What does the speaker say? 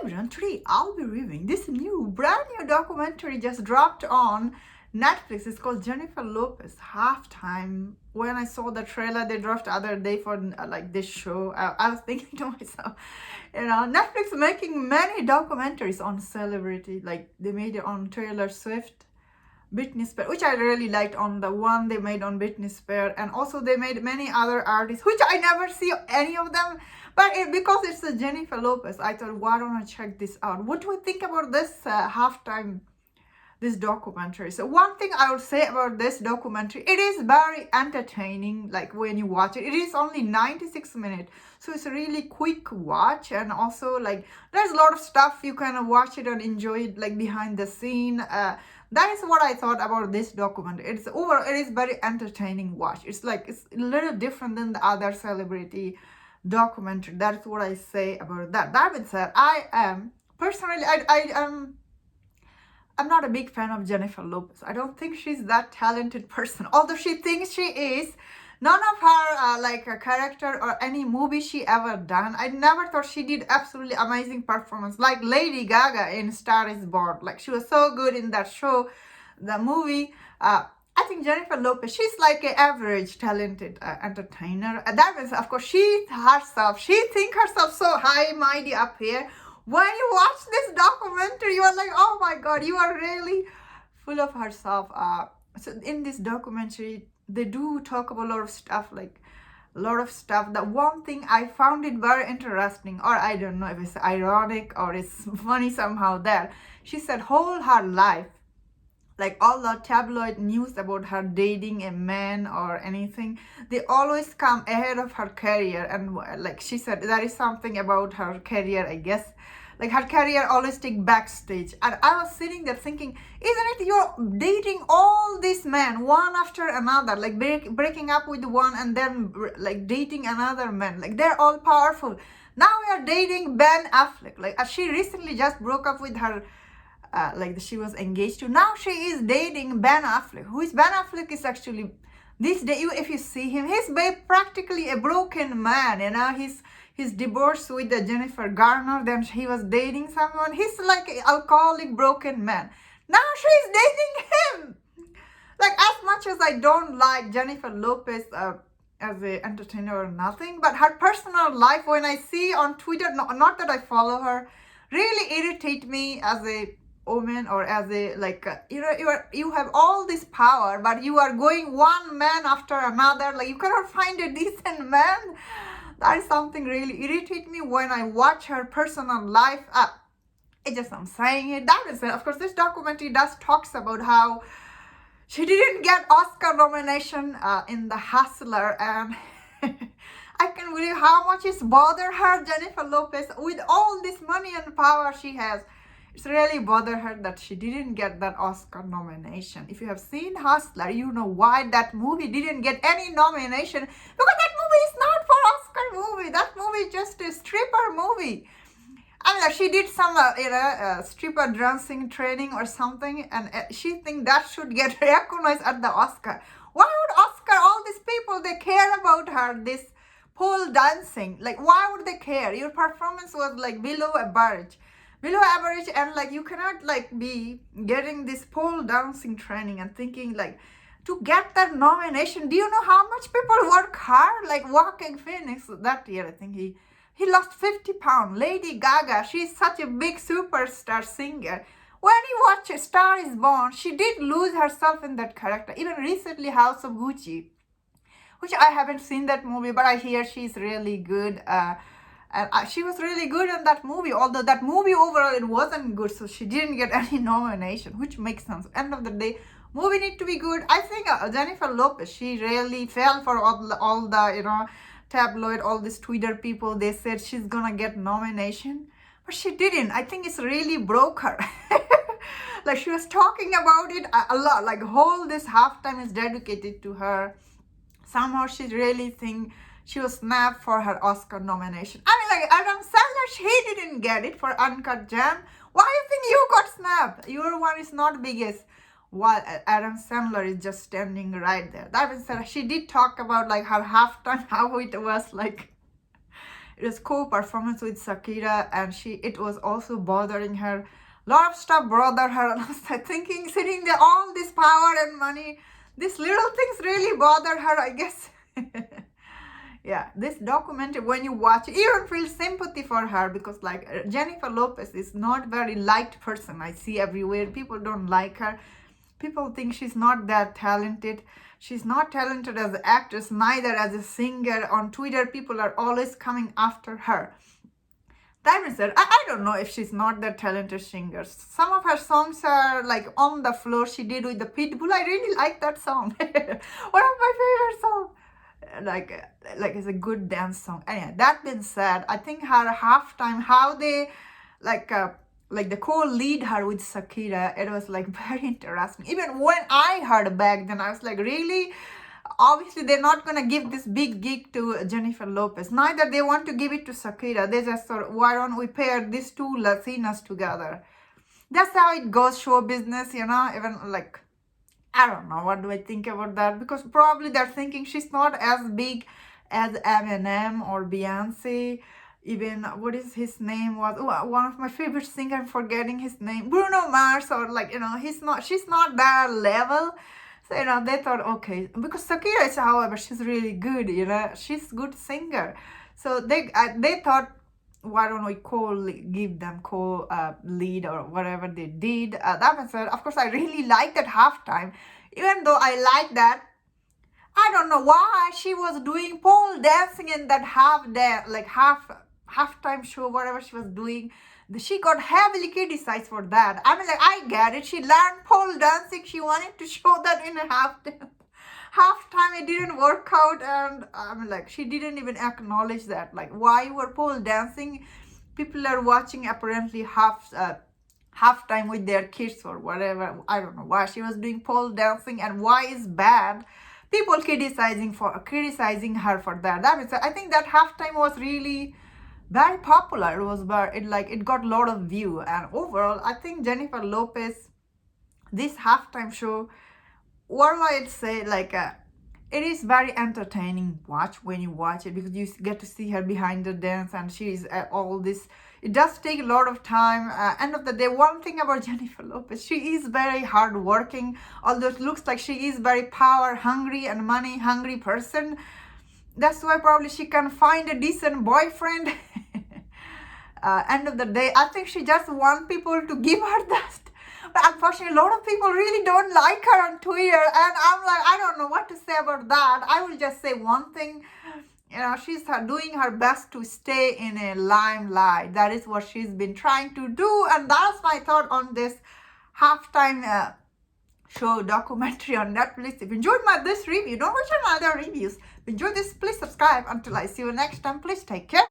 everyone, today I'll be reviewing this brand new documentary just dropped on Netflix. It's called Jennifer Lopez Halftime. When I saw the trailer they dropped the other day for like this show, I was thinking to myself, Netflix making many documentaries on celebrity. Like they made it on Taylor Swift, Britney Spears, which I really liked on the one they made on Britney Spears, and also they made many other artists, which I never see any of them. But because it's a Jennifer Lopez, I thought, why don't I check this out? What do we think about this halftime, this documentary? So one thing I would say about this documentary, it is very entertaining. Like when you watch it, it is only 96 minutes, so it's a really quick watch. And also like there's a lot of stuff you can watch it and enjoy it, like behind the scene. That is what I thought about this documentary. It is very entertaining watch. It's like it's a little different than the other celebrity documentary. That's what I say about that. That being said, I am personally I'm not a big fan of Jennifer Lopez. I don't think she's that talented person. Although she thinks she is, none of her like a character or any movie she ever done, I never thought she did absolutely amazing performance. Like Lady Gaga in Star is Born. Like she was so good in that show, the movie. I think Jennifer Lopez, she's like an average talented entertainer. That means, of course, she think herself so high mighty up here. When you watch this documentary, you are like, oh my God, you are really full of herself. So in this documentary, they do talk about a lot of stuff, like a lot of stuff. The one thing I found it very interesting, or I don't know if it's ironic or it's funny somehow there. She said whole her life, like all the tabloid news about her dating a man or anything, they always come ahead of her career. And like she said, there is something about her career, I guess, like her career always take backstage. And I was sitting there thinking, isn't it you're dating all these men one after another, like breaking up with one and then like dating another man, like they're all powerful. Now we are dating Ben Affleck. Like she recently just broke up with her like she was engaged to. Now she is dating Ben Affleck. Who is Ben Affleck? Is actually this day, if you see him, he's practically a broken man. He's divorced with the Jennifer Garner. Then he was dating someone. He's like an alcoholic broken man. Now she's dating him. Like as much as I don't like Jennifer Lopez as an entertainer or nothing, but her personal life when I see on Twitter, not that I follow her, really irritate me as a woman, or as a like you have all this power, but you are going one man after another. Like you cannot find a decent man. That is something really irritates me when I watch her personal life. It's just I'm saying it. That is it. Of course, this documentary does talks about how she didn't get Oscar nomination in The Hustler, and I can believe how much it's bothered her, Jennifer Lopez, with all this money and power she has. It's really bothered her that she didn't get that Oscar nomination. If you have seen Hustler, you know why that movie didn't get any nomination. Because that movie is not for Oscar movie. That movie is just a stripper movie. I mean, she did some, stripper dancing training or something, and she think that should get recognized at the Oscar. Why would Oscar, all these people, they care about her, this pole dancing? Like, why would they care? Your performance was like below average, and like you cannot like be getting this pole dancing training and thinking like to get that nomination. Do you know how much people work hard? Like Joaquin Phoenix that year, I think he lost 50 pounds. Lady Gaga, she's such a big superstar singer. When you watch A Star is Born, she did lose herself in that character. Even recently, House of Gucci, which I haven't seen that movie, but I hear she's really good. And she was really good in that movie, although that movie overall it wasn't good, so she didn't get any nomination, which makes sense. End of the day, movie need to be good. I think Jennifer Lopez, she really fell for all the tabloid, all these Twitter people. They said she's gonna get nomination, but she didn't. I think it's really broke her. Like she was talking about it a lot. Like whole this halftime is dedicated to her. Somehow she really think she was snapped for her Oscar nomination. I mean, like Adam Sandler, he didn't get it for Uncut Gem. Why do you think you got snapped? Your one is not biggest, while Adam Sandler is just standing right there. That being said, she did talk about like her halftime, how it was like It was co-performance with Shakira, and it was also bothering her. Lot of stuff bothered her, and I was like thinking, sitting there, all this power and money, these little things really bother her, I guess. Yeah, this documentary, when you watch it, you don't feel sympathy for her, because like Jennifer Lopez is not very liked person. I see everywhere people don't like her. People think she's not that talented. She's not talented as an actress, neither as a singer. On Twitter, people are always coming after her. That being said, I don't know if she's not that talented singer. Some of her songs are like On the Floor, she did with the Pitbull. I really like that song. One of my favorite songs. Like it's a good dance song. Anyway, that being said, I think her halftime, how they like the co-lead her with Shakira, it was like very interesting. Even when I heard back then, I was like, really? Obviously, they're not gonna give this big gig to Jennifer Lopez. Neither they want to give it to Shakira. They just thought, why don't we pair these two Latinas together? That's how it goes, show business, you know. Even like, I don't know, what do I think about that? Because probably they're thinking she's not as big as Eminem or Beyonce. Even, what is his name was, one of my favorite singers, I'm forgetting his name, Bruno Mars, or like, you know, she's not that level. So, you know, they thought, okay, because Shakira is, however, she's really good, you know, she's a good singer. So they thought, why don't we give them lead or whatever they did. That was it. Of course, I really liked that halftime. Even though I like that, I don't know why she was doing pole dancing in that halftime show, whatever she was doing. She got heavily criticized for that. I mean, like, I get it. She learned pole dancing. She wanted to show that in a halftime. It didn't work out, and I'm like, she didn't even acknowledge that. Like, why you were pole dancing? People are watching apparently halftime with their kids or whatever. I don't know why she was doing pole dancing and why it's bad. People criticizing her for that. That means I think that halftime was really very popular. It got a lot of view, and overall, I think Jennifer Lopez, this halftime show, what do I say? Like, it is very entertaining when you watch it, because you get to see her behind the dance, and she's all this. It does take a lot of time. End of the day, one thing about Jennifer Lopez, she is very hardworking. Although it looks like she is very power hungry and money hungry person. That's why probably she can find a decent boyfriend. End of the day, I think she just wants people to give her that. But unfortunately, a lot of people really don't like her on Twitter. And I'm like, I don't know what to say about that. I will just say one thing. You know, she's doing her best to stay in a limelight. That is what she's been trying to do. And that's my thought on this halftime show documentary on Netflix. If you enjoyed this review, don't watch another reviews. If you enjoyed this, please subscribe. Until I see you next time, please take care.